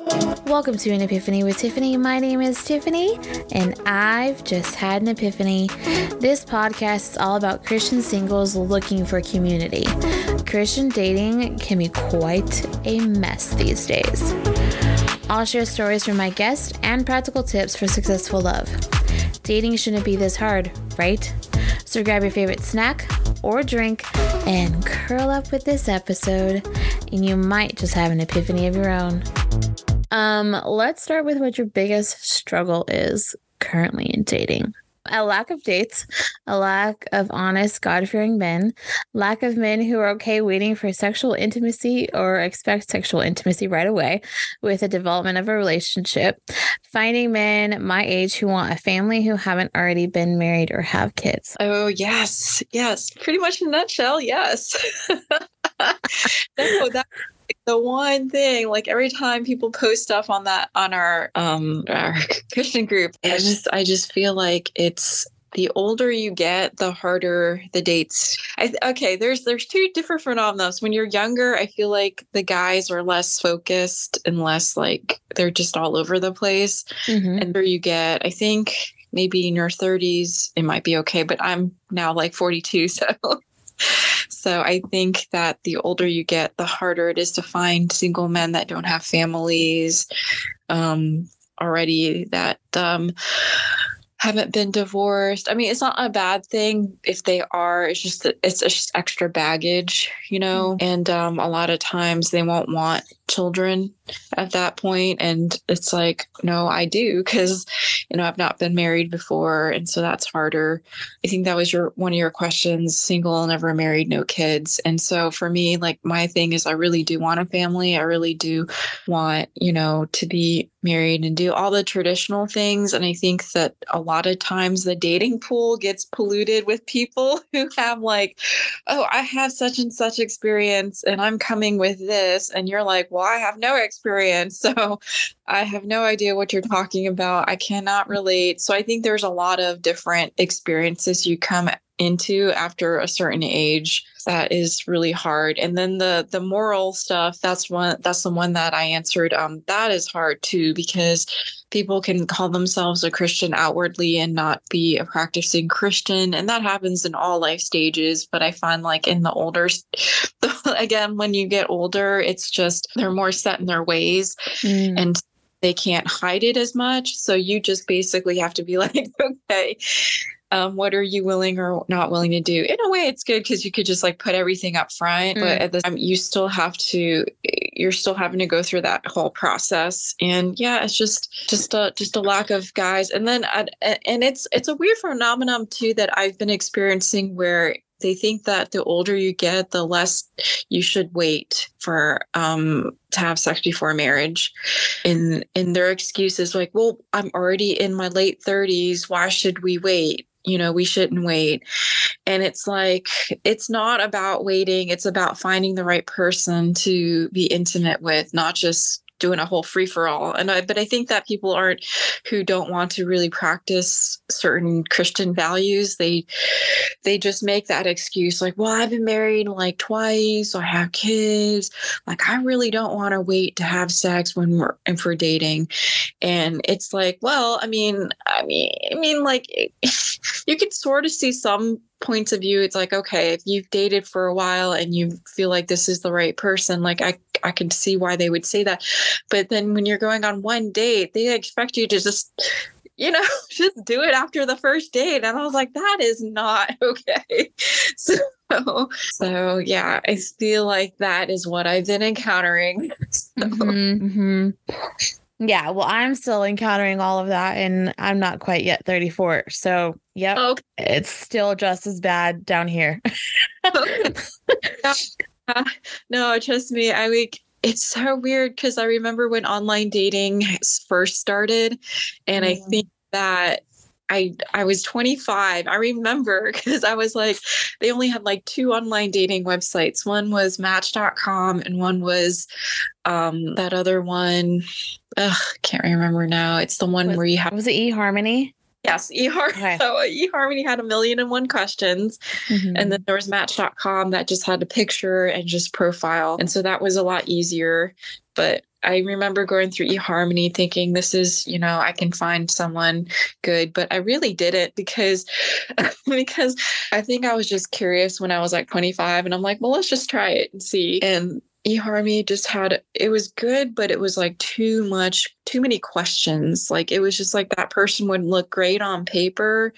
Welcome to an Epiphany with Tiffany. My name is Tiffany, and I've just had an epiphany. This podcast is all about Christian singles looking for community. Christian dating can be quite a mess these days. I'll share stories from my guests and practical tips for successful love. Dating shouldn't be this hard, right? So grab your favorite snack or drink and curl up with this episode, and you might just have an epiphany of your own. Let's start with what your biggest struggle is currently in dating. A lack of dates, a lack of honest, God-fearing men, lack of men who are okay waiting for sexual intimacy or expect sexual intimacy right away with the development of a relationship, finding men my age who want a family who haven't already been married or have kids. Oh, yes. Yes. Pretty much in a nutshell, yes. No, that's the one thing. Like every time people post stuff on that on our Christian group, I just feel like it's the older you get, the harder the dates. There's two different phenomena. When you're younger, I feel like the guys are less focused and less like they're just all over the place. Mm-hmm. And where you get, I think maybe in your 30s, it might be okay, but I'm now like 42, So I think that the older you get, the harder it is to find single men that don't have families already, that haven't been divorced. I mean, it's not a bad thing if they are. It's just extra baggage, you know. And a lot of times they won't want children at that point, and it's like, no, I do, because I've not been married before, and so that's harder. I think that was one of your questions: single, never married, no kids. And so for me, like, my thing is I really do want a family. I really do want to be married and do all the traditional things. And I think that a lot of times the dating pool gets polluted with people who have like, oh, I have such and such experience and I'm coming with this, and you're like, well, I have no experience, so I have no idea what you're talking about. I cannot relate. So I think there's a lot of different experiences you come into after a certain age that is really hard. And then the moral stuff, that's the one that I answered. That is hard too, because people can call themselves a Christian outwardly and not be a practicing Christian. And that happens in all life stages. But I find like in the older, again, when you get older, it's just they're more set in their ways and they can't hide it as much. So you just basically have to be like, okay, what are you willing or not willing to do? In a way, it's good because you could just like put everything up front, but at the time you're still having to go through that whole process. And yeah, it's just a lack of guys. And then, and it's a weird phenomenon too that I've been experiencing, where they think that the older you get, the less you should wait for to have sex before marriage. And their excuse is like, well, I'm already in my late 30s. Why should we wait? We shouldn't wait. And it's like, it's not about waiting. It's about finding the right person to be intimate with, not just doing a whole free-for-all. But I think that people who don't want to really practice certain Christian values, they just make that excuse like, well, I've been married like twice, I have kids, like I really don't want to wait to have sex for dating. And it's like, well, I mean like you could sort of see some points of view. It's like, okay, if you've dated for a while and you feel like this is the right person, like I can see why they would say that. But then when you're going on one date, they expect you to just do it after the first date. And I was like, that is not okay. So yeah, I feel like that is what I've been encountering. Yeah, well, I'm still encountering all of that, and I'm not quite yet 34. So, yep, okay. It's still just as bad down here. No, trust me. I mean, it's so weird because I remember when online dating first started, and I think that I was 25. I remember because I was like, they only had like 2 online dating websites. One was Match.com and one was that other one. Can't remember now. It's the one where you have. Was it eHarmony? Yes, eHarmony. Okay. So eHarmony had 1,000,001 questions. And then there was Match.com that just had a picture and just profile. And so that was a lot easier. But I remember going through eHarmony thinking this is, I can find someone good, but I really didn't because I think I was just curious when I was like 25 and I'm like, well, let's just try it and see. And eHarmony just it was good, but it was like too many questions. Like it was just like that person would look great on paper,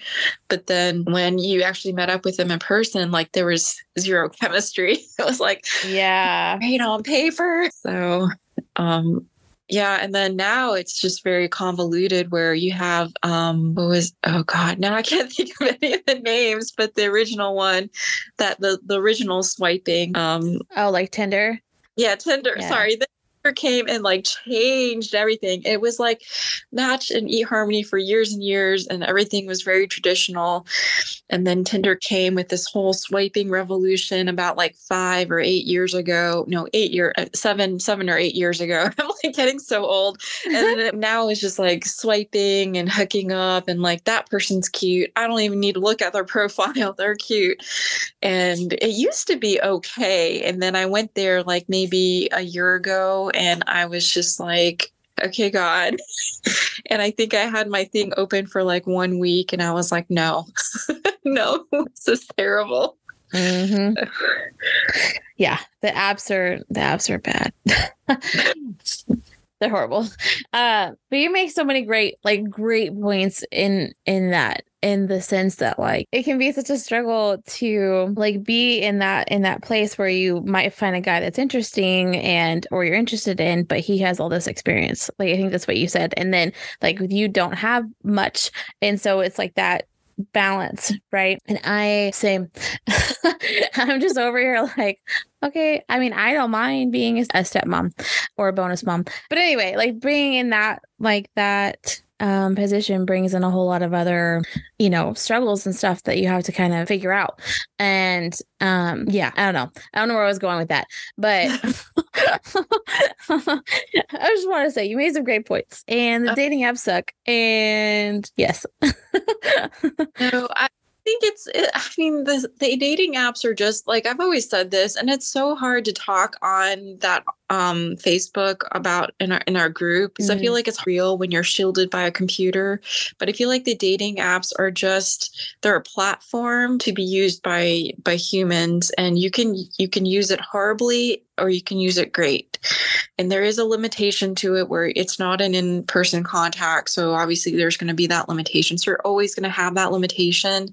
but then when you actually met up with them in person, like there was zero chemistry. It was like, yeah, great on paper. So, yeah. And then now it's just very convoluted where you have, oh God, now I can't think of any of the names, but the original one that the original swiping, like Tinder. Yeah, Tinder. Yeah. Sorry. Tinder came and like changed everything. It was like Match and eHarmony for years and years, and everything was very traditional. And then Tinder came with this whole swiping revolution about like 5 or 8 years ago. No, 7 or 8 years ago. I'm like getting so old. And then now it's just like swiping and hooking up and like that person's cute. I don't even need to look at their profile. They're cute. And it used to be okay. And then I went there like maybe a year ago and I was just like, okay, God. And I think I had my thing open for like 1 week and I was like, no, no, this is terrible. Mm-hmm. Yeah, the apps are bad. They're horrible. But you make so many great points in that, in the sense that like it can be such a struggle to like be in that place where you might find a guy that's interesting or you're interested in, but he has all this experience. Like I think that's what you said. And then like you don't have much. And so it's like that balance, right? And I'm just over here like, okay, I mean, I don't mind being a stepmom or a bonus mom, but anyway, like being in that position brings in a whole lot of other, struggles and stuff that you have to kind of figure out. And yeah, I don't know where I was going with that, but I just want to say you made some great points, and the dating apps suck. And yes. No, I think the dating apps are just like, I've always said this, and it's so hard to talk on that Facebook about in our group, because I feel like it's real when you're shielded by a computer. But I feel like the dating apps are they're a platform to be used by humans, and you can use it horribly or you can use it great. And there is a limitation to it where it's not an in-person contact. So obviously there's going to be that limitation. So you're always going to have that limitation.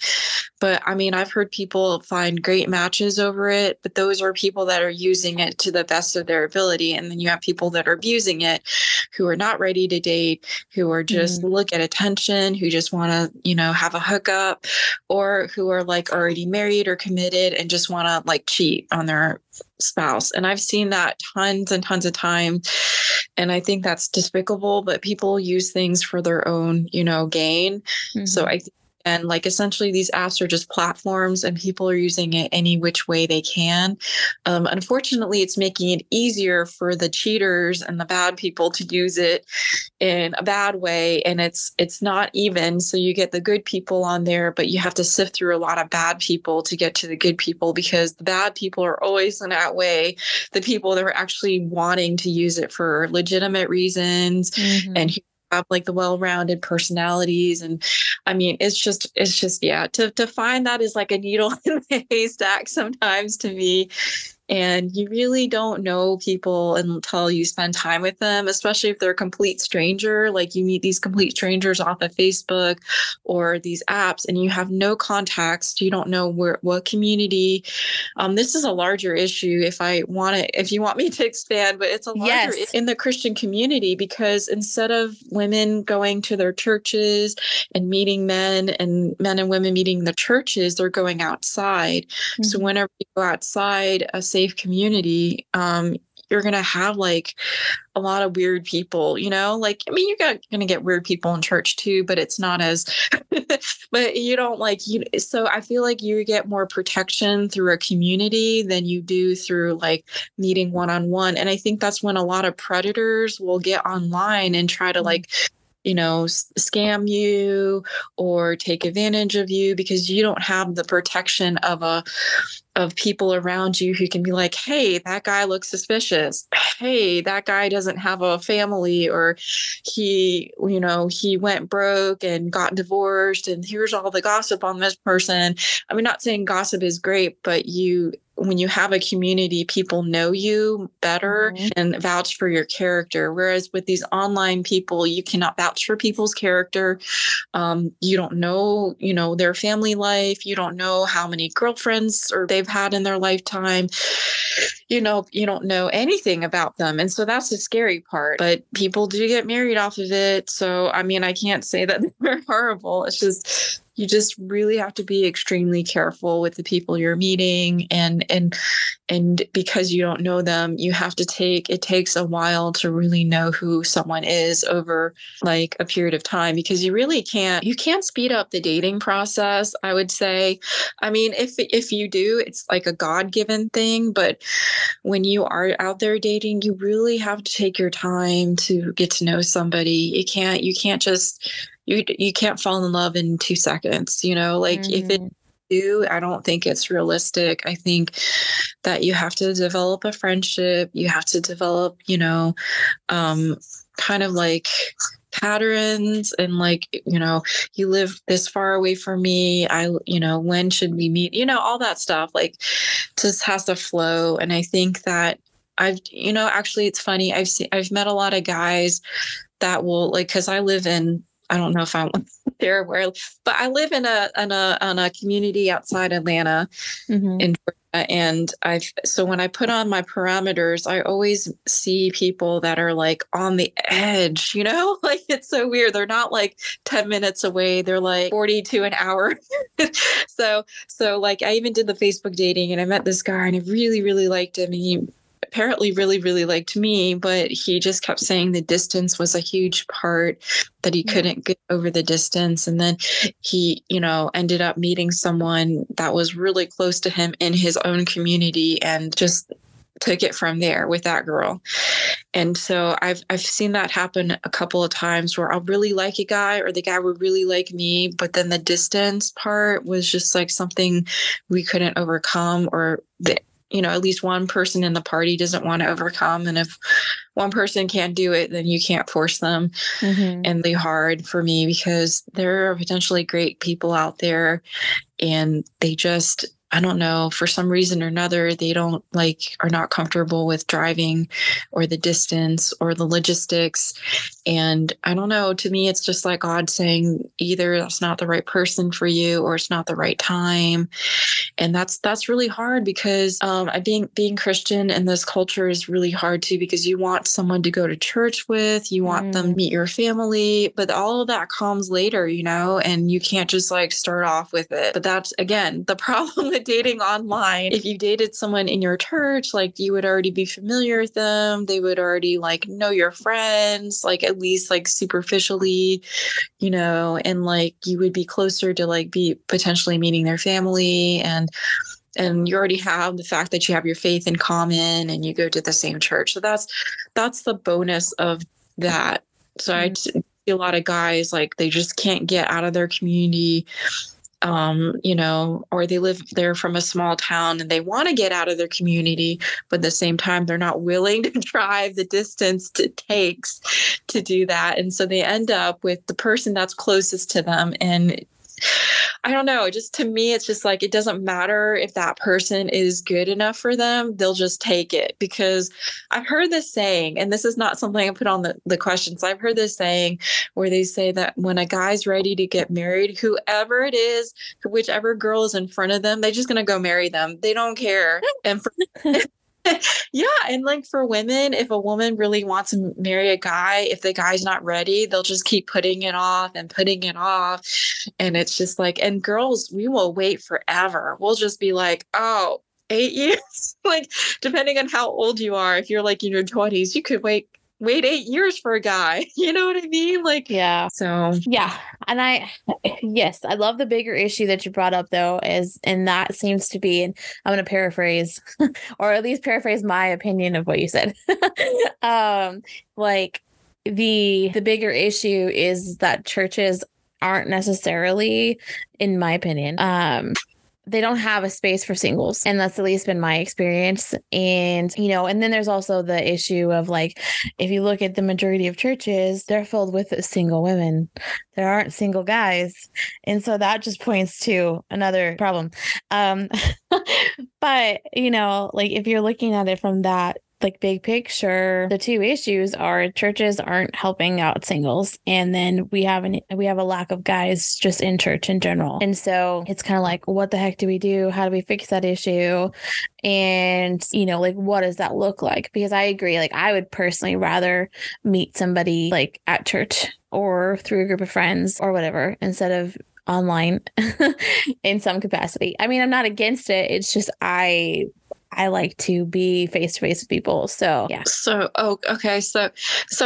But I mean, I've heard people find great matches over it, but those are people that are using it to the best of their ability. And then you have people that are abusing it, who are not ready to date, who are just look at attention, who just want to, have a hookup, or who are like already married or committed and just want to like cheat on their spouse. And I've seen that tons and tons of times. And I think that's despicable, but people use things for their own, gain. So I think, and like essentially these apps are just platforms and people are using it any which way they can. Unfortunately, it's making it easier for the cheaters and the bad people to use it in a bad way. And it's not even. So you get the good people on there, but you have to sift through a lot of bad people to get to the good people, because the bad people are always going to outweigh the people that are actually wanting to use it for legitimate reasons and who have like the well-rounded personalities. And I mean, it's just yeah, to find that is like a needle in the haystack sometimes to me. And you really don't know people until you spend time with them, especially if they're a complete stranger. Like you meet these complete strangers off of Facebook or these apps and you have no context. You don't know what community. This is a larger issue if you want me to expand, but it's a larger in the Christian community, because instead of women going to their churches and meeting men and women meeting the churches, they're going outside. So whenever you go outside a safe community, you're going to have like a lot of weird people, like, I mean, you're going to get weird people in church too, but it's not as, but you don't so I feel like you get more protection through a community than you do through like meeting one-on-one. And I think that's when a lot of predators will get online and try to like, scam you or take advantage of you, because you don't have the protection of people around you who can be like, hey, that guy looks suspicious. Hey, that guy doesn't have a family, or he went broke and got divorced, and here's all the gossip on this person. I mean, not saying gossip is great, but when you have a community, people know you better and vouch for your character. Whereas with these online people, you cannot vouch for people's character. You don't know, their family life. You don't know how many girlfriends or they've had in their lifetime. You don't know anything about them. And so that's the scary part. But people do get married off of it. So, I mean, I can't say that they're horrible. It's just, you just really have to be extremely careful with the people you're meeting. And because you don't know them, it takes a while to really know who someone is over like a period of time, because you can't speed up the dating process, I would say. I mean, if you do, it's like a God-given thing, but when you are out there dating, you really have to take your time to get to know somebody. You can't fall in love in 2 seconds, if it do, I don't think it's realistic. I think that you have to develop a friendship. You have to develop, kind of like patterns, and like, you live this far away from me. When should we meet? All that stuff, like, just has to flow. And I think that actually it's funny. I've met a lot of guys that will, like, cause I don't know if I'm there but I live in a community outside Atlanta in Georgia. And so when I put on my parameters, I always see people that are like on the edge, like, it's so weird. They're not like 10 minutes away. They're like 40 to an hour. So like, I even did the Facebook dating, and I met this guy, and I really, really liked him. He apparently really, really liked me, but he just kept saying the distance was a huge part, that he couldn't get over the distance. And then he, ended up meeting someone that was really close to him in his own community, and just took it from there with that girl. And so I've seen that happen a couple of times, where I'll really like a guy, or the guy would really like me, but then the distance part was just like something we couldn't overcome, or at least one person in the party doesn't want to overcome. And if one person can't do it, then you can't force them. And they hard for me, because there are potentially great people out there, and they just, I don't know, for some reason or another, they are not comfortable with driving, or the distance, or the logistics. And I don't know, to me, it's just like God saying, either that's not the right person for you, or it's not the right time. And that's really hard, because being Christian in this culture is really hard too, because you want someone to go to church with, you want them to meet your family, but all of that comes later, and you can't just like start off with it. But that's, again, the problem with dating online. If you dated someone in your church, like, you would already be familiar with them. They would already like know your friends, like, at least like superficially, and like, you would be closer to like be potentially meeting their family, and you already have the fact that you have your faith in common, and you go to the same church. So that's the bonus of that. So I see a lot of guys, like, they just can't get out of their community, or they live there from a small town, and they want to get out of their community, but at the same time, they're not willing to drive the distance it takes to do that. And so they end up with the person that's closest to them. And I don't know, just to me, it's just like, it doesn't matter if that person is good enough for them. They'll just take it, because I've heard this saying, and this is not something I put on the questions. I've heard this saying where they say that when a guy's ready to get married, whoever it is, whichever girl is in front of them, they're just going to go marry them. They don't care. And yeah. And like, for women, if a woman really wants to marry a guy, if the guy's not ready, they'll just keep putting it off and putting it off. And it's just like, and girls, we will wait forever. We'll just be like, oh, 8 years, like, depending on how old you are. If you're like in your 20s, you could wait 8 years for a guy. You know what I mean? Like, yeah. So, yeah. And yes, I love the bigger issue that you brought up, though, and that seems to be, and I'm going to paraphrase, or at least paraphrase my opinion of what you said. Like, the bigger issue is that churches aren't necessarily, in my opinion, they don't have a space for singles. And that's at least been my experience. And, and then there's also the issue of like, if you look at the majority of churches, they're filled with single women. There aren't single guys. And so that just points to another problem. But, like if you're looking at it from that, like big picture, the two issues are churches aren't helping out singles, and then we have a lack of guys just in church in general. And so it's kind of like, what the heck do we do? How do we fix that issue? And like, what does that look like? Because I agree, like I would personally rather meet somebody like at church or through a group of friends or whatever instead of online in some capacity. I mean, I'm not against it. It's just I like to be face to face with people. So yeah. So okay. So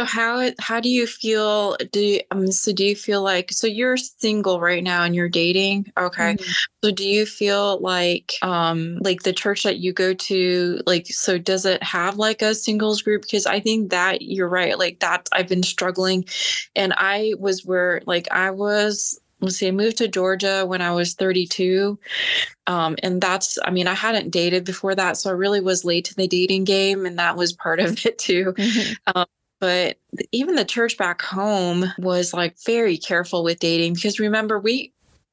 how do you feel? Do you feel like, so you're single right now and you're dating? Okay. Mm-hmm. So do you feel like the church that you go to, like, so does it have like a singles group? Because I think that you're right. Like that I've been struggling, and I was let's see, I moved to Georgia when I was 32. And I hadn't dated before that. So I really was late to the dating game. And that was part of it too. Mm-hmm. But even the church back home was like very careful with dating, because remember,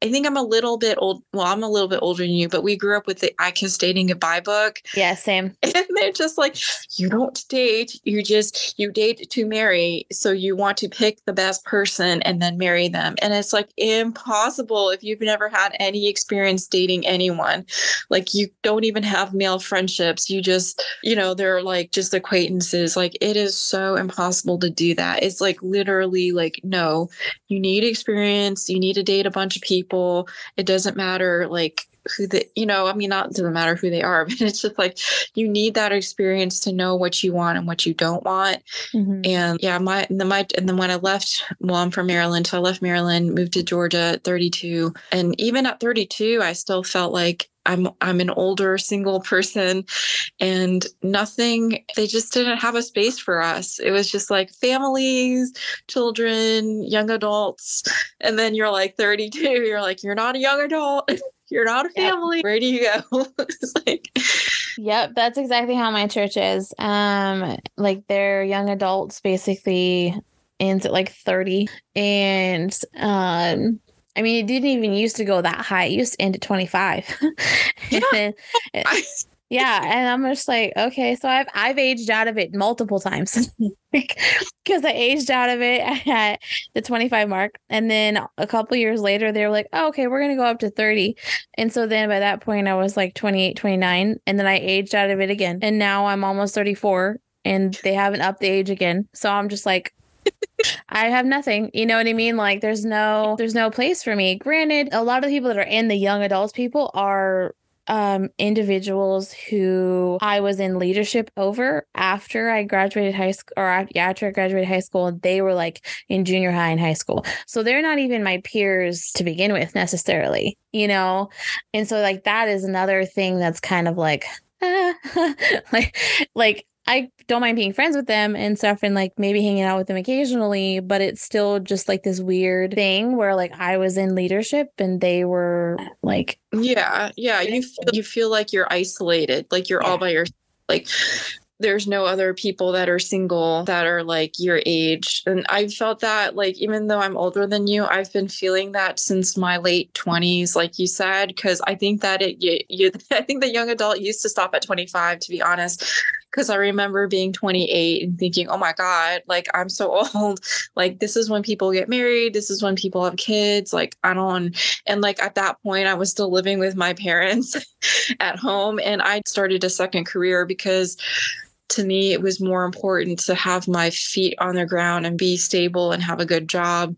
I think I'm a little bit old. Well, I'm a little bit older than you, but we grew up with the I Kiss Dating Goodbye book. Yeah, same. And they're just like, you don't date, you date to marry. So you want to pick the best person and then marry them. And it's like impossible if you've never had any experience dating anyone. Like you don't even have male friendships. You just, they're like just acquaintances. Like it is so impossible to do that. It's like literally like, no, you need experience. You need to date a bunch of people. It doesn't matter like who not doesn't matter who they are, but it's just like you need that experience to know what you want and what you don't want. Mm-hmm. And yeah, and then when I left, I'm from Maryland, so I left Maryland, moved to Georgia at 32, and even at 32, I still felt like I'm an older single person, and they just didn't have a space for us. It was just like families, children, young adults. And then you're like 32, you're like, you're not a young adult. You're not a family. Yep. Where do you go? It's like, yep, that's exactly how my church is. Like they're young adults basically ends at like 30. And I mean, it didn't even used to go that high. It used to end at 25. Yeah. And I'm just like, okay, so I've aged out of it multiple times because I aged out of it at the 25 mark. And then a couple years later, they were like, oh, okay, we're going to go up to 30. And so then by that point, I was like 28, 29. And then I aged out of it again. And now I'm almost 34 and they haven't upped the age again. So I'm just like, I have nothing. You know what I mean? Like there's no place for me. Granted, a lot of the people that are in the young adults people are individuals who I was in leadership over after I graduated high school, or after I graduated high school. They were like in junior high and high school. So they're not even my peers to begin with necessarily, And so like that is another thing that's kind of like, like I don't mind being friends with them and stuff and like maybe hanging out with them occasionally, but it's still just like this weird thing where like I was in leadership and they were like, yeah. You feel like you're isolated, like you're all by yourself. Like there's no other people that are single that are like your age. And I felt that, like, even though I'm older than you, I've been feeling that since my late 20s, like you said, because I think that I think the young adult used to stop at 25, to be honest. Because I remember being 28 and thinking, oh my God, like I'm so old. Like this is when people get married. This is when people have kids. Like and like at that point I was still living with my parents at home, and I started a second career because to me, it was more important to have my feet on the ground and be stable and have a good job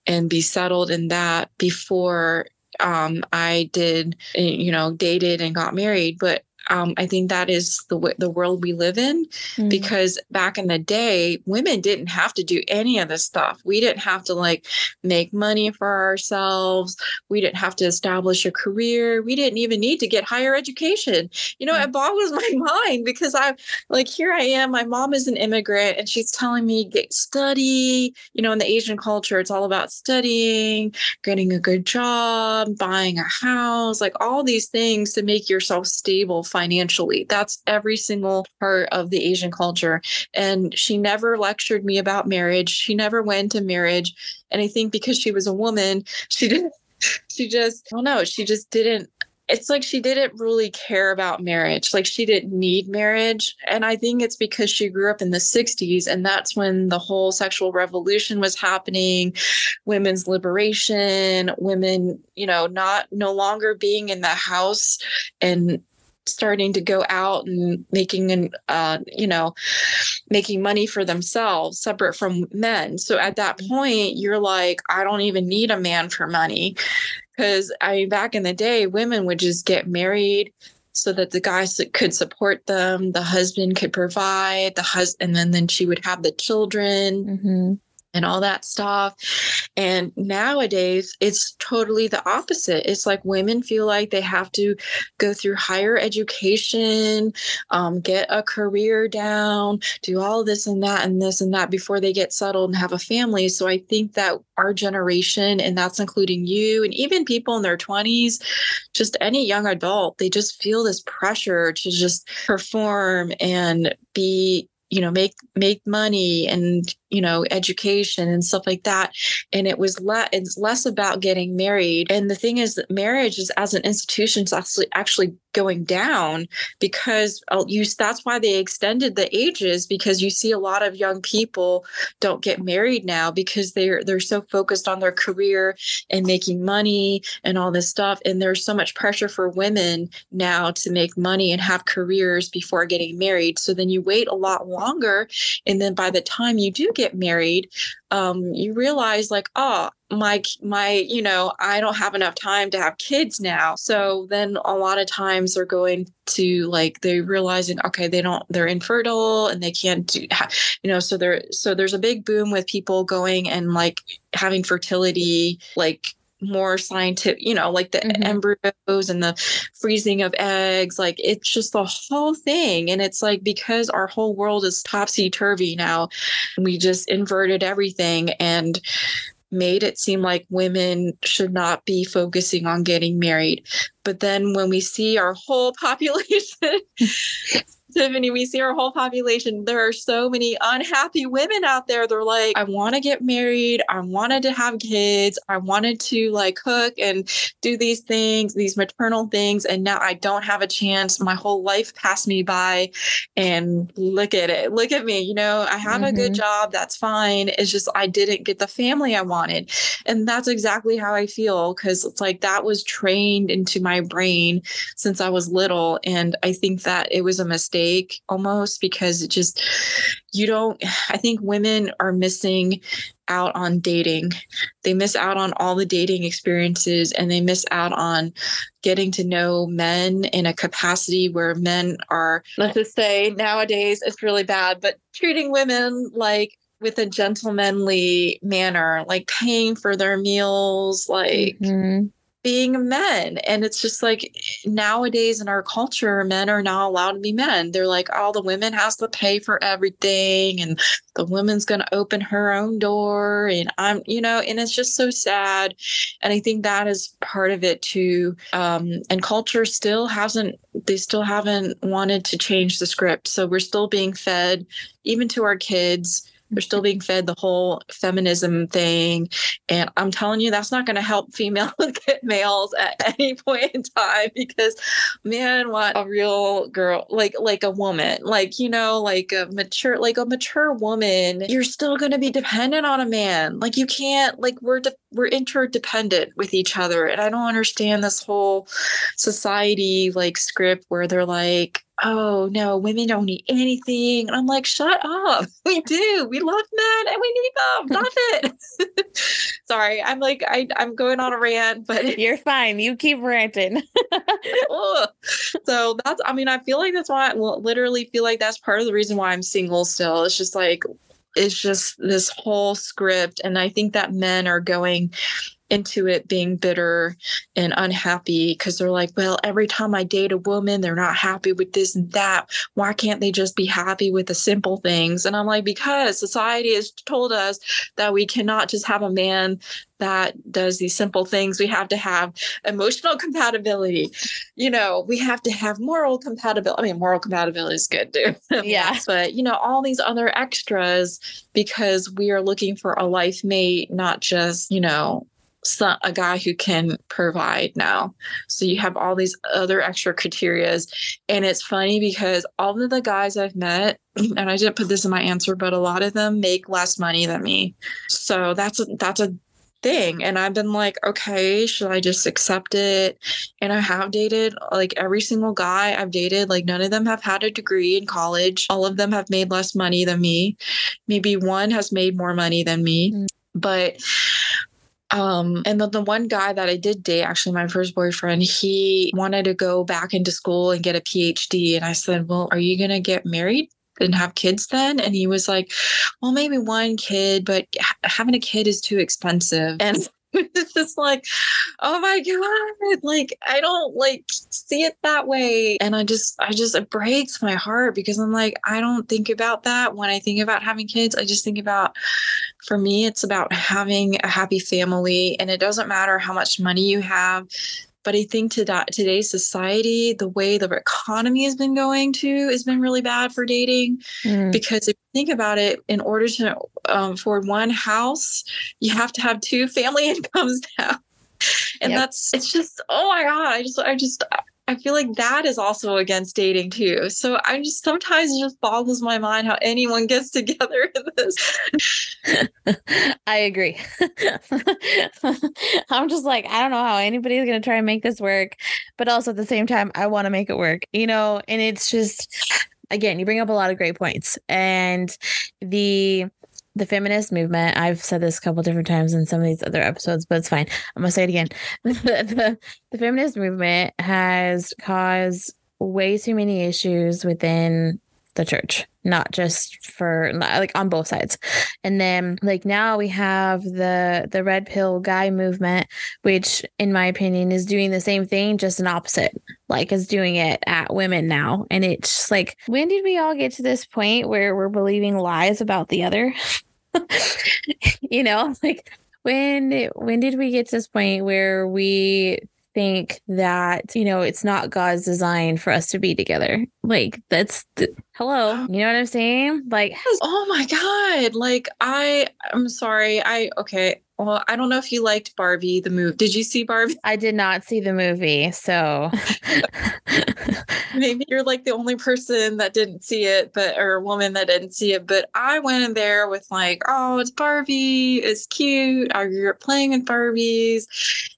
and be settled in that before I dated and got married. But I think that is the world we live in, because back in the day, women didn't have to do any of this stuff. We didn't have to like make money for ourselves. We didn't have to establish a career. We didn't even need to get higher education. It boggles my mind, because here I am, my mom is an immigrant and she's telling me get study, in the Asian culture, it's all about studying, getting a good job, buying a house, like all these things to make yourself stable financially. That's every single part of the Asian culture. And she never lectured me about marriage. She never went to marriage. And I think because she was a woman, she just didn't. It's like she didn't really care about marriage. Like she didn't need marriage. And I think it's because she grew up in the 60s, and that's when the whole sexual revolution was happening, women's liberation, women, no longer being in the house and starting to go out and making money for themselves separate from men. So at that point, you're like, I don't even need a man for money. Because back in the day, women would just get married so that the guys could support them, the husband could provide, and then she would have the children. And all that stuff. And nowadays, it's totally the opposite. It's like women feel like they have to go through higher education, get a career down, do all this and that and this and that before they get settled and have a family. So I think that our generation, and that's including you and even people in their 20s, just any young adult, they just feel this pressure to just perform and be, make money and, education and stuff like that. And it's less about getting married. And the thing is that marriage is, as an institution, is actually going down, because that's why they extended the ages, because you see a lot of young people don't get married now because they're so focused on their career and making money and all this stuff. And there's so much pressure for women now to make money and have careers before getting married. So then you wait a lot longer. And then by the time you do get married, you realize like, oh, my, I don't have enough time to have kids now. So then a lot of times they're going to they're realizing, okay, they're infertile and they can't do, so there's a big boom with people going and having fertility, more scientific, the embryos and the freezing of eggs, it's just the whole thing. And it's because our whole world is topsy-turvy now, we just inverted everything and made it seem like women should not be focusing on getting married. But then when we see our whole population, Tiffany, we see our whole population, there are so many unhappy women out there. They're like, I want to get married. I wanted to have kids. I wanted to cook and do these things, these maternal things. And now I don't have a chance. My whole life passed me by, and look at it. Look at me. I have a good job. That's fine. It's just, I didn't get the family I wanted. And that's exactly how I feel. Cause it's that was trained into my brain since I was little. And I think that it was a mistake almost, because it just, I think women are missing out on dating. They miss out on all the dating experiences, and they miss out on getting to know men in a capacity where men are, let's just say nowadays it's really bad, but treating women with a gentlemanly manner, paying for their meals, being men. And it's just nowadays in our culture, men are not allowed to be men. They're oh, the woman has to pay for everything, and the woman's going to open her own door. And and it's just so sad. And I think that is part of it too. And culture still haven't wanted to change the script. So we're still being fed, even to our kids, they're still being fed the whole feminism thing. And I'm telling you, that's not going to help females get males at any point in time, because men want a real girl, like a woman, a mature woman. You're still going to be dependent on a man. You can't, we're interdependent with each other. And I don't understand this whole society script where they're oh no, women don't need anything. And I'm shut up. We do. We love men and we need them. Stop it. Sorry, I'm going on a rant, but You're fine. You keep ranting. So that's, I mean, I feel like that's why I literally feel like that's part of the reason why I'm single still. It's just like, it's just this whole script. And I think that men are going into it being bitter and unhappy because they're like, well, every time I date a woman, they're not happy with this and that. Why can't they just be happy with the simple things? And I'm like, because society has told us that we cannot just have a man that does these simple things. We have to have emotional compatibility. You know, we have to have moral compatibility. I mean, moral compatibility is good too. Yeah. But, you know, all these other extras because we are looking for a life mate, not just, you know, a guy who can provide now. So you have all these other extra criterias. And it's funny because all of the guys I've met, and I didn't put this in my answer, but a lot of them make less money than me. So that's a thing. And I've been like, okay, should I just accept it? And I have dated like every single guy I've dated, like none of them have had a degree in college. All of them have made less money than me. Maybe one has made more money than me. But and the one guy that I did date, actually my first boyfriend, he wanted to go back into school and get a PhD. And I said, well, are you going to get married and have kids then? And he was like, well, maybe one kid, but having a kid is too expensive. And it's just like, oh my God, like, I don't like see it that way. And I just, it breaks my heart because I'm like, I don't think about that when I think about having kids. I just think about, for me, it's about having a happy family, and it doesn't matter how much money you have. But I think today's society, the way the economy has been going to, has been really bad for dating. Because if you think about it, in order to afford one house, you have to have two family incomes now. And it's just, oh my God, I feel like that is also against dating too. So I just, sometimes it just boggles my mind how anyone gets together in this. I agree. I'm just like, I don't know how anybody's going to try and make this work. But also at the same time, I want to make it work, you know, and it's just, again, you bring up a lot of great points. And the feminist movement, I've said this a couple different times in some of these other episodes, but it's fine. I'm going to say it again. The feminist movement has caused way too many issues within the church, not just for like on both sides. And then like now we have the red pill guy movement, which in my opinion is doing the same thing, just an opposite, like is doing it at women now. And it's just like, when did we all get to this point where we're believing lies about the other? You know, like when did we get to this point where we think that, you know, it's not God's design for us to be together? Like hello, you know what I'm saying? Like, oh my God, like I'm sorry, okay. Well, I don't know if you liked Barbie, the movie. Did you see Barbie? I did not see the movie, so maybe you're like the only person that didn't see it, or a woman that didn't see it. But I went in there with like, oh, it's Barbie, it's cute. I grew up playing with Barbies,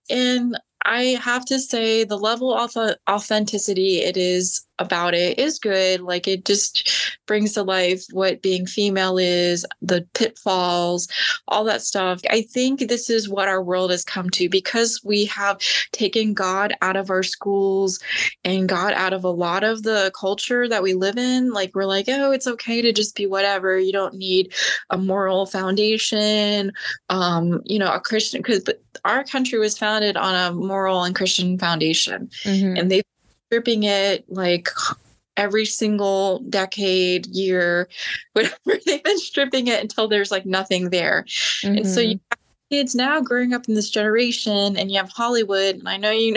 and I have to say the level of authenticity it is about it is good. Like it just brings to life what being female is, the pitfalls, all that stuff. I think this is what our world has come to because we have taken God out of our schools and God out of a lot of the culture that we live in. Like we're like, oh, it's okay to just be whatever. You don't need a moral foundation, you know, a Christian, because our country was founded on a moral and Christian foundation. And they've stripping it like every single decade, year, whatever, they've been stripping it until there's like nothing there. And so you have kids now growing up in this generation, and you have Hollywood, and I know you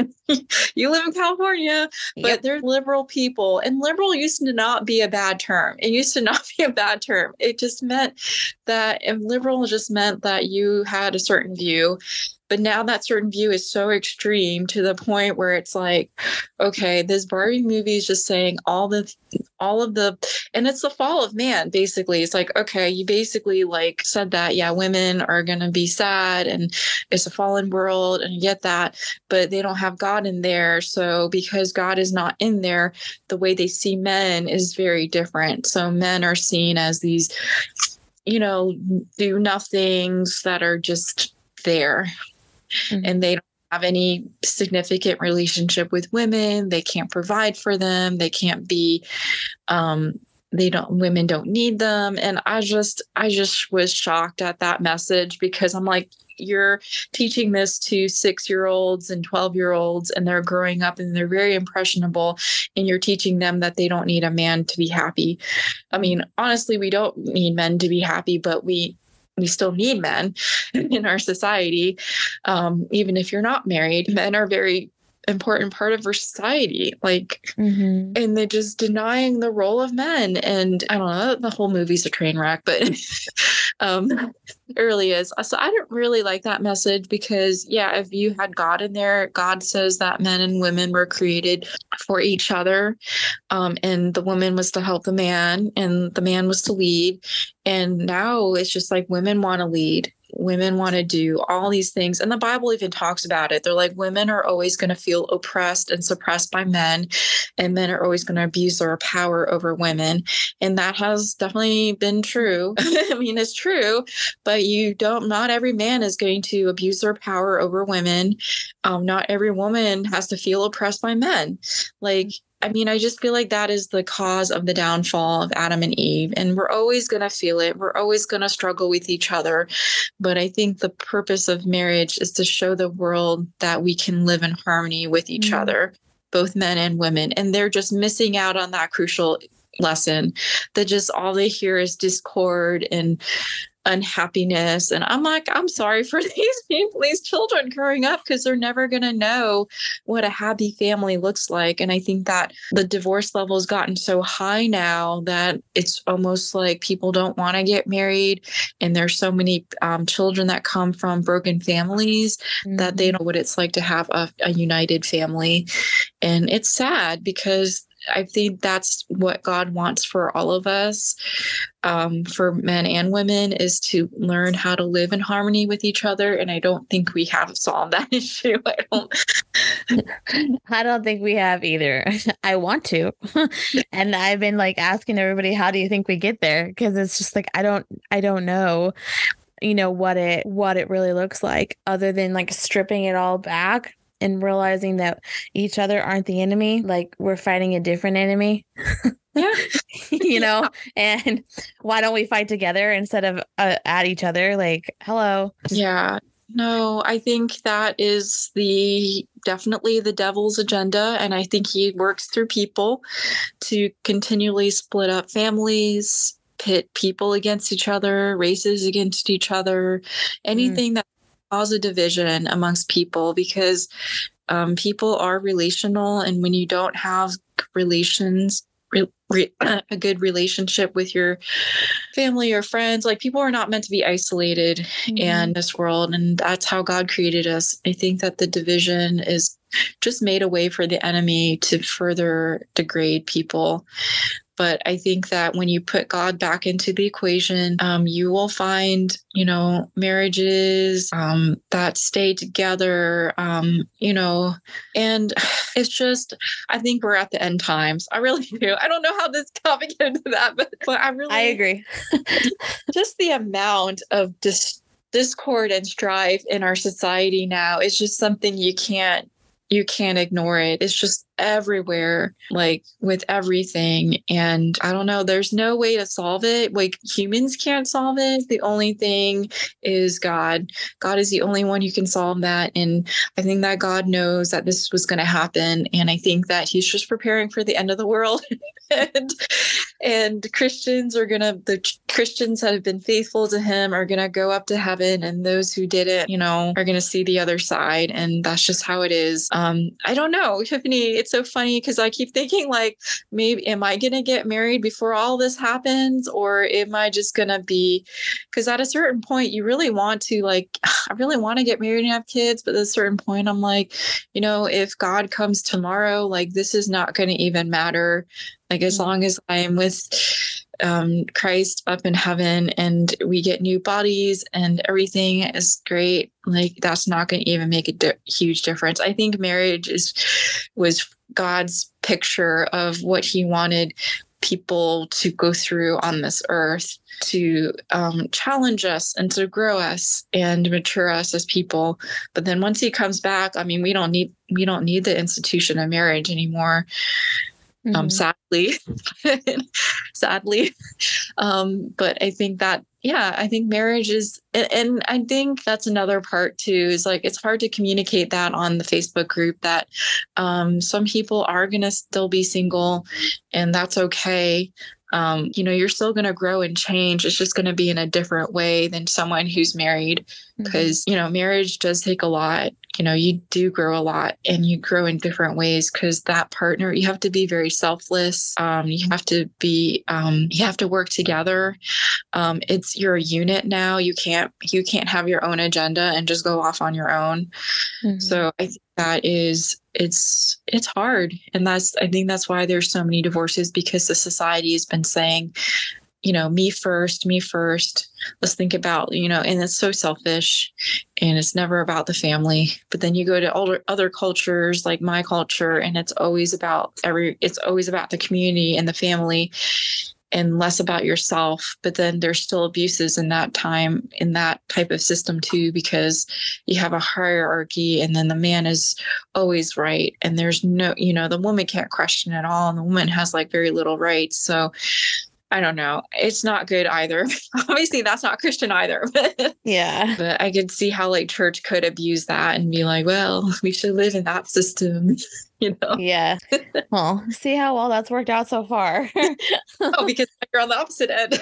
live in California, but they're liberal people, and liberal used to not be a bad term. It used to not be a bad term. It just meant that, and liberal just meant that you had a certain view. But now that certain view is so extreme to the point where it's like, okay, this Barbie movie is just saying all of the, and it's the fall of man, basically. It's like, okay, you basically like said that, yeah, women are going to be sad and it's a fallen world and you get that, but they don't have God in there. So because God is not in there, the way they see men is very different. So men are seen as these, you know, do nothings that are just there, and they don't have any significant relationship with women. They can't provide for them. They can't be, women don't need them. And I just was shocked at that message, because I'm like, you're teaching this to 6-year-olds and 12-year-olds, and they're growing up and they're very impressionable, and you're teaching them that they don't need a man to be happy. I mean, honestly, we don't need men to be happy, but we still need men in our society. Even if you're not married, men are very important part of our society, and they're just denying the role of men. And I don't know, the whole movie's a train wreck, but it really is. So I don't really like that message, because if you had God in there, God says that men and women were created for each other, and the woman was to help the man, and the man was to lead. And now it's just like women want to lead. Women want to do all these things. And the Bible even talks about it. They're like, women are always going to feel oppressed and suppressed by men, and men are always going to abuse their power over women. And that has definitely been true. I mean, it's true, but not every man is going to abuse their power over women. Not every woman has to feel oppressed by men. I just feel like that is the cause of the downfall of Adam and Eve. And we're always going to feel it. We're always going to struggle with each other. But I think the purpose of marriage is to show the world that we can live in harmony with each other, both men and women. And they're just missing out on that crucial lesson, that just all they hear is discord and unhappiness. And I'm like, I'm sorry for these children growing up, because they're never going to know what a happy family looks like. And I think that the divorce level has gotten so high now that it's almost like people don't want to get married. And there's so many children that come from broken families that they know what it's like to have a united family. And it's sad, because I think that's what God wants for all of us, for men and women, is to learn how to live in harmony with each other. And I don't think we have solved that issue. I don't think we have either. I want to. And I've been asking everybody, how do you think we get there? Because it's just I don't know, what it really looks like, other than stripping it all back and realizing that each other aren't the enemy. We're fighting a different enemy. And why don't we fight together instead of at each other? Hello. Yeah. No, I think that is definitely the devil's agenda. And I think he works through people to continually split up families, pit people against each other, races against each other, anything that cause a division amongst people, because people are relational. And when you don't have a good relationship with your family or friends, people are not meant to be isolated in this world. And that's how God created us. I think that the division is just made a way for the enemy to further degrade people. But I think that when you put God back into the equation, you will find, marriages that stay together, and it's just, I think we're at the end times. I really do. I don't know how this topic got into that, but I agree. Just the amount of discord and strife in our society now is just something you can't ignore it. It's just everywhere, with everything. And I don't know, there's no way to solve it. Humans can't solve it. The only thing is God. God is the only one who can solve that. And I think that God knows that this was going to happen. And I think that he's just preparing for the end of the world. and Christians the Christians that have been faithful to him are going to go up to heaven. And those who didn't, are going to see the other side. And that's just how it is. I don't know, Tiffany, it's so funny, because I keep thinking maybe, am I going to get married before all this happens? Or am I just going to be, because at a certain point you really want to I really want to get married and have kids. But at a certain point I'm if God comes tomorrow, this is not going to even matter. As long as I'm with Christ up in heaven and we get new bodies and everything is great, that's not going to even make a huge difference. I think marriage was God's picture of what he wanted people to go through on this earth to challenge us and to grow us and mature us as people. But then once he comes back, I mean, we don't need the institution of marriage anymore. Sadly. But I think that, I think marriage is, and I think that's another part too, is like, it's hard to communicate that on the Facebook group that some people are going to still be single, and that's okay. You're still going to grow and change. It's just going to be in a different way than someone who's married, because, marriage does take a lot. You do grow a lot, and you grow in different ways, because that partner, you have to be very selfless. You have to work together. You're a unit now. You can't have your own agenda and just go off on your own. So I think that is, it's hard. And I think that's why there's so many divorces, because the society has been saying, me first. Let's think about, and it's so selfish, and it's never about the family. But then you go to other cultures like my culture, and it's always about the community and the family, and less about yourself. But then there's still abuses in that type of system too, because you have a hierarchy, and then the man is always right. And there's no, the woman can't question at all. And the woman has like very little rights. So I don't know. It's not good either. Obviously, that's not Christian either. Yeah. But I could see how like church could abuse that and be like, well, we should live in that system, Yeah. Well, see how well that's worked out so far. Because you're on the opposite end.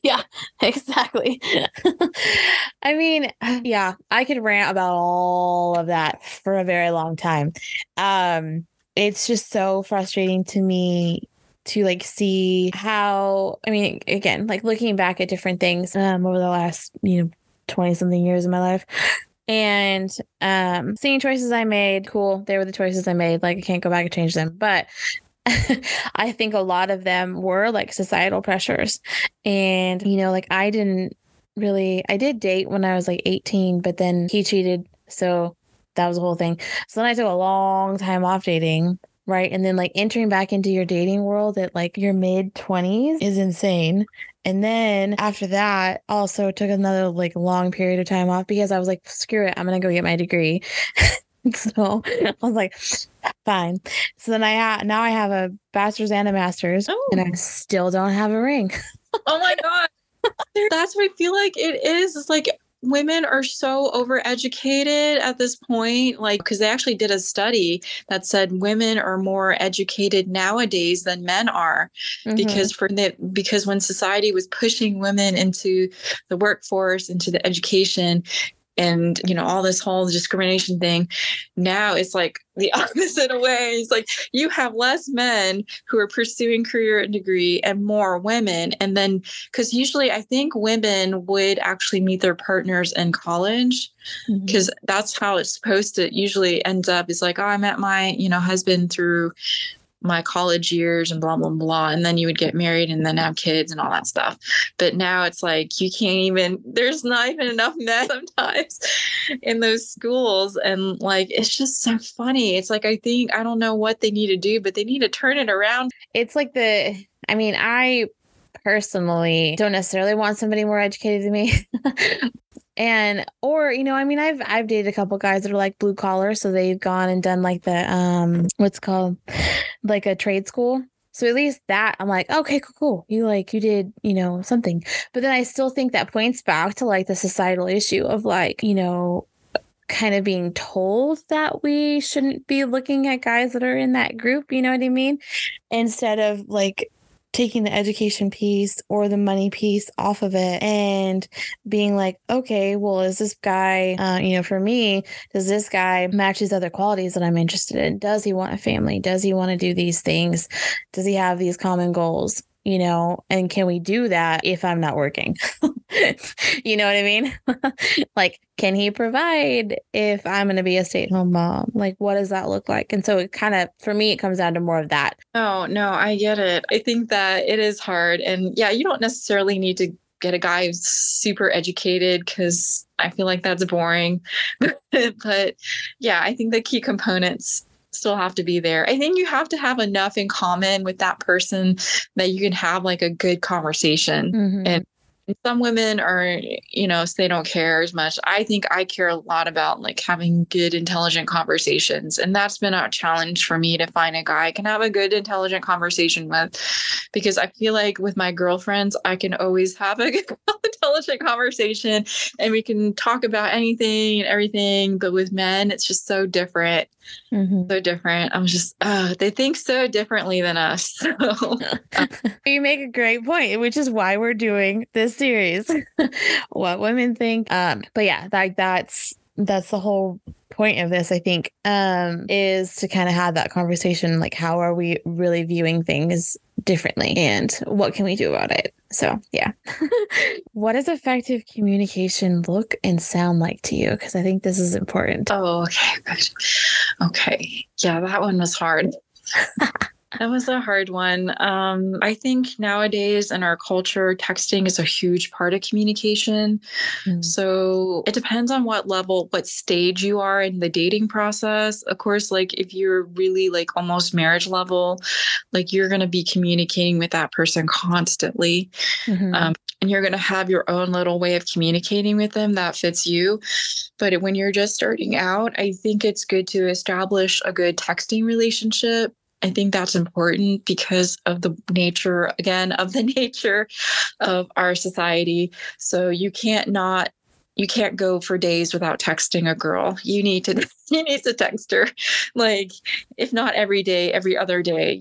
Yeah, exactly. I mean, yeah, I could rant about all of that for a very long time. It's just so frustrating to me to like see how, I mean, again, like looking back at different things over the last 20 something years of my life, and seeing choices I made. Cool, they were the choices I made. Like, I can't go back and change them, but I think a lot of them were like societal pressures. And like I did date when I was like 18, but then he cheated, so that was the whole thing. So then I took a long time off dating. Right. And then like entering back into your dating world at like your mid-20s is insane. And then after that, also took another like long period of time off, because I was like, screw it, I'm going to go get my degree. So I was like, fine. So then now I have a bachelor's and a master's, and I still don't have a ring. Oh my God. That's what I feel like it is. It's like, women are so overeducated at this point, like, because they actually did a study that said women are more educated nowadays than men are, because when society was pushing women into the workforce, into the education, and all this whole discrimination thing, now it's like the opposite way. It's like you have less men who are pursuing career and degree, and more women. And then, because usually I think women would actually meet their partners in college, because that's how it's supposed to usually end up. Is like, oh, I met my husband through my college years and blah, blah, blah. And then you would get married and then have kids and all that stuff. But now it's like, there's not even enough men sometimes in those schools. And like, it's just so funny. It's like, I don't know what they need to do, but they need to turn it around. It's like I personally don't necessarily want somebody more educated than me. I've dated a couple guys that are like blue collar, so they've gone and done like the what's called like a trade school. So at least that I'm like, okay, cool. You did, something. But then I still think that points back to like the societal issue of like, kind of being told that we shouldn't be looking at guys that are in that group, you know what I mean? Instead of like taking the education piece or the money piece off of it and being like, okay, well, is this guy, for me, does this guy match these other qualities that I'm interested in? Does he want a family? Does he want to do these things? Does he have these common goals? And can we do that if I'm not working? You know what I mean? Like, can he provide if I'm going to be a stay-at-home mom? Like, what does that look like? And so it kind of, for me, it comes down to more of that. Oh, no, I get it. I think that it is hard. And yeah, you don't necessarily need to get a guy who's super educated, because I feel like that's boring. But yeah, I think the key components still have to be there. I think you have to have enough in common with that person that you can have like a good conversation. Mm-hmm. And some women are, they don't care as much. I think I care a lot about like having good, intelligent conversations. And that's been a challenge for me to find a guy I can have a good, intelligent conversation with, because I feel like with my girlfriends, I can always have a good, intelligent conversation and we can talk about anything and everything. But with men, it's just so different. Mm-hmm. So different. I'm just, they think so differently than us. So. You make a great point, which is why we're doing this series, what women think. But yeah, that's the whole point of this, I think, is to kind of have that conversation. Like, how are we really viewing things differently and what can we do about it? So yeah. What does effective communication look and sound like to you? Because I think this is important. Oh, okay. Okay. Yeah, that one was hard. That was a hard one. I think nowadays in our culture, texting is a huge part of communication. So it depends on what level, what stage you are in the dating process. Of course, like if you're really like almost marriage level, like you're going to be communicating with that person constantly. And you're going to have your own little way of communicating with them that fits you. But when you're just starting out, I think it's good to establish a good texting relationship. I think that's important because of the nature, again, of our society. So you can't go for days without texting a girl. You need to text her, like, if not every day, every other day,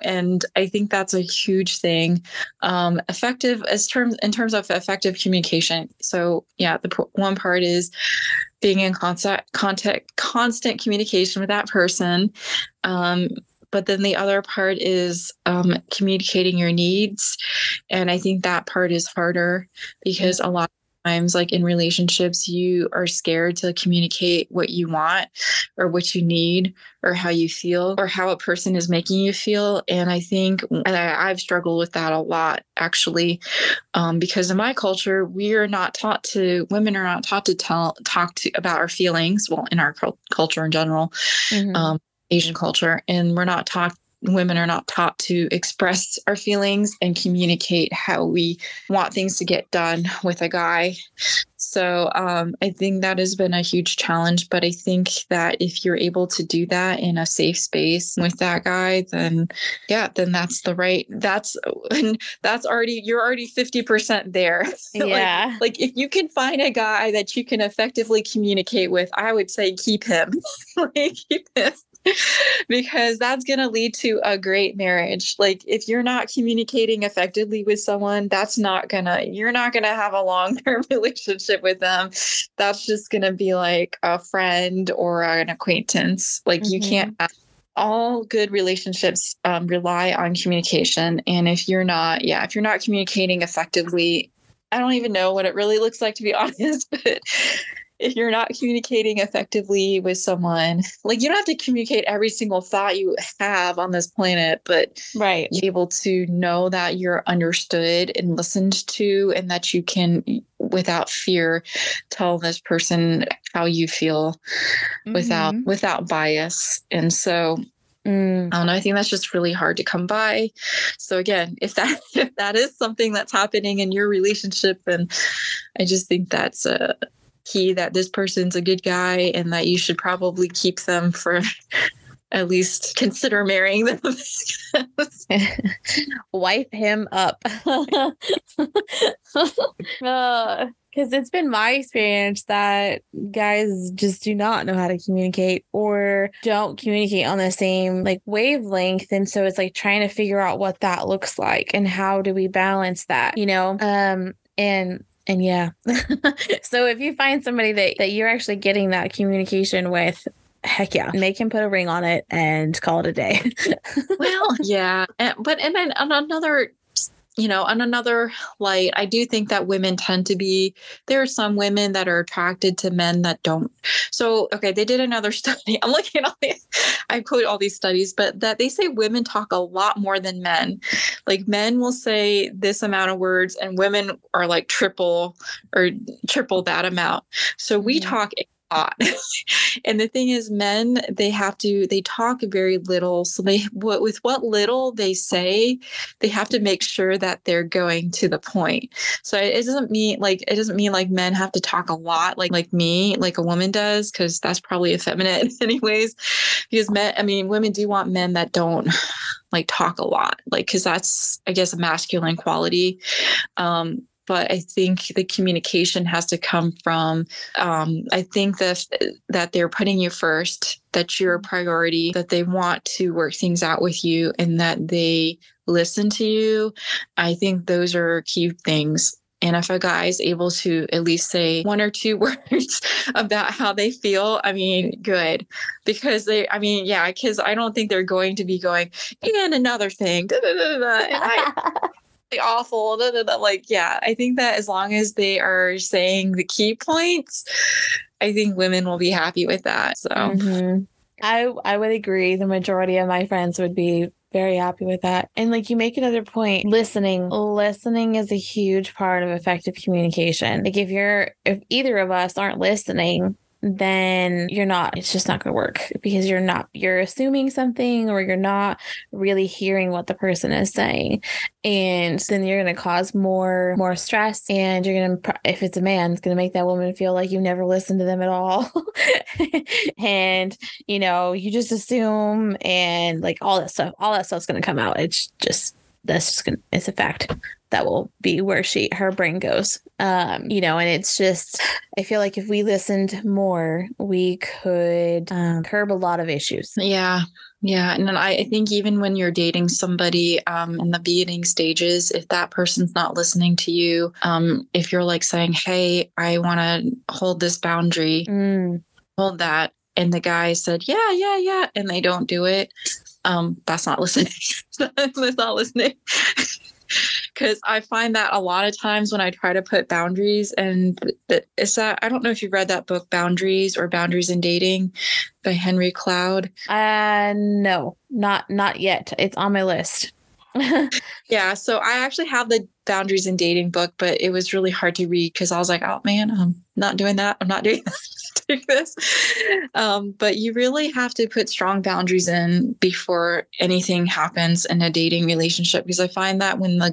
and I think that's a huge thing. Effective in terms of effective communication. So yeah, the one part is being in constant communication with that person. But then the other part is communicating your needs. And I think that part is harder because a lot of times, like in relationships, you are scared to communicate what you want or what you need or how you feel or how a person is making you feel. And I think I've struggled with that a lot, actually, because in my culture, women are not taught to talk about our feelings. Well, in our culture in general. Asian culture, and women are not taught to express our feelings and communicate how we want things to get done with a guy. So I think that has been a huge challenge, but I think that if you're able to do that in a safe space with that guy, then that's you're already 50% there. Yeah. like if you can find a guy that you can effectively communicate with, I would say keep him. Keep him. Because that's going to lead to a great marriage. Like if you're not communicating effectively with someone, you're not going to have a long-term relationship with them. That's just going to be like a friend or an acquaintance. Like you can't all good relationships rely on communication. And if you're not communicating effectively, I don't even know what it really looks like, to be honest, but if you're not communicating effectively with someone, like you don't have to communicate every single thought you have on this planet, but right, you're able to know that you're understood and listened to, and that you can, without fear, tell this person how you feel without bias. And so I don't know. I think that's just really hard to come by. So again, if that is something that's happening in your relationship, then I just think that's a key, that this person's a good guy and that you should probably keep them for at least consider marrying them. Wipe him up. Because it's been my experience that guys just do not know how to communicate or don't communicate on the same like wavelength. And so it's like trying to figure out what that looks like and how do we balance that, And yeah. So if you find somebody that you're actually getting that communication with, heck yeah, make him put a ring on it and call it a day. Well, yeah. But then on another light, I do think that women tend to there are some women that are attracted to men that don't. So, okay, they did another study. I'm looking at all these, I quote all these studies, but that they say women talk a lot more than men. Like men will say this amount of words and women are like triple that amount. So we talk lot. And the thing is, men, they talk very little. So with what little they say, they have to make sure that they're going to the point. So it doesn't mean like men have to talk a lot like me, like a woman does, because that's probably effeminate anyways. Because women do want men that don't like talk a lot, like, because that's, I guess, a masculine quality. But I think the communication has to come from, I think that they're putting you first, that you're a priority, that they want to work things out with you, and that they listen to you. I think those are key things. And if a guy is able to at least say one or two words about how they feel, good. Because because I don't think they're going to be going, and another thing, da, da, da, da, and awful. Da, da, da. I think that as long as they are saying the key points, I think women will be happy with that. So I would agree. The majority of my friends would be very happy with that. And like you make another point, listening is a huge part of effective communication. Like if either of us aren't listening, then it's just not going to work, because you're assuming something, or you're not really hearing what the person is saying. And then you're going to cause more stress, and you're going to, if it's a man, it's going to make that woman feel like you never listened to them at all. And, you just assume, and like all that stuff's going to come out. It's a fact. That will be where her brain goes. And it's just, I feel like if we listened more, we could curb a lot of issues. Yeah. Yeah. And then I think even when you're dating somebody in the beginning stages, if that person's not listening to you, if you're like saying, hey, I want to hold this boundary, hold that. And the guy said, yeah. And they don't do it. That's not listening. That's not listening. Because I find that a lot of times when I try to put boundaries, and I don't know if you've read that book, Boundaries or Boundaries in Dating by Henry Cloud. No, not yet. It's on my list. Yeah. So I actually have the Boundaries in Dating book, but it was really hard to read because I was like, oh man, I'm not doing that. I'm not doing this. But you really have to put strong boundaries in before anything happens in a dating relationship, because I find that when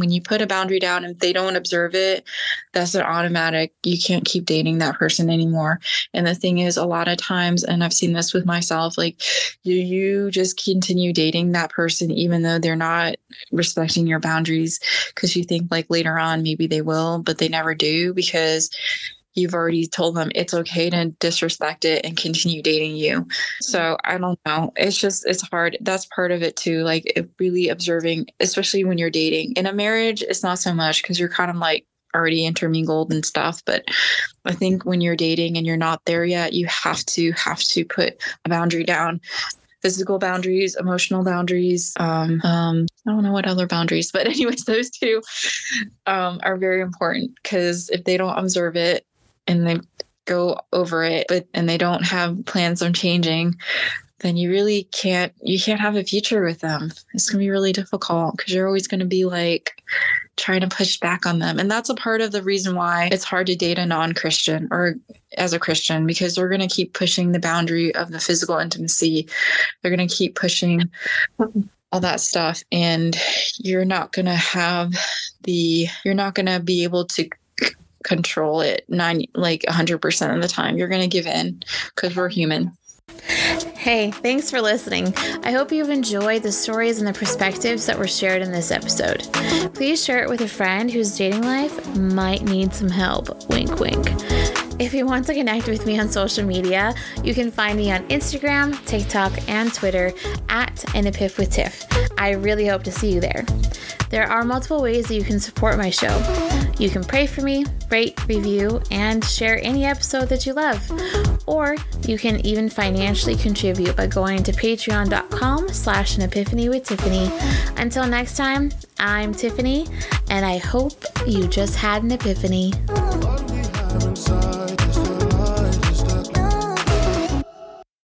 you put a boundary down and they don't observe it, that's an automatic, you can't keep dating that person anymore. And the thing is, a lot of times, and I've seen this with myself, like you just continue dating that person even though they're not respecting your boundaries, because you think like later on maybe they will, but they never do, because you've already told them it's okay to disrespect it and continue dating you. So I don't know. It's hard. That's part of it too. Like really observing, especially when you're dating. In a marriage, it's not so much because you're kind of like already intermingled and stuff. But I think when you're dating and you're not there yet, you have to put a boundary down. Physical boundaries, emotional boundaries. I don't know what other boundaries, but anyways, those two are very important, because if they don't observe it and they go over it, and they don't have plans on changing, then you can't have a future with them. It's going to be really difficult, because you're always going to be like trying to push back on them. And that's a part of the reason why it's hard to date a non-Christian or as a Christian, because they're going to keep pushing the boundary of the physical intimacy. They're going to keep pushing all that stuff. And you're not going to be able to control it 100% of the time. You're going to give in, because we're human. Hey, thanks for listening. I hope you've enjoyed the stories and the perspectives that were shared in this episode. Please share it with a friend whose dating life might need some help. Wink, wink. If you want to connect with me on social media, you can find me on Instagram, TikTok, and Twitter @AnAPifWithTiff. I really hope to see you there. There are multiple ways that you can support my show. You can pray for me, rate, review, and share any episode that you love. Or you can even financially contribute by going to patreon.com/anepiphany with Tiffany. Until next time, I'm Tiffany, and I hope you just had an epiphany. What we have inside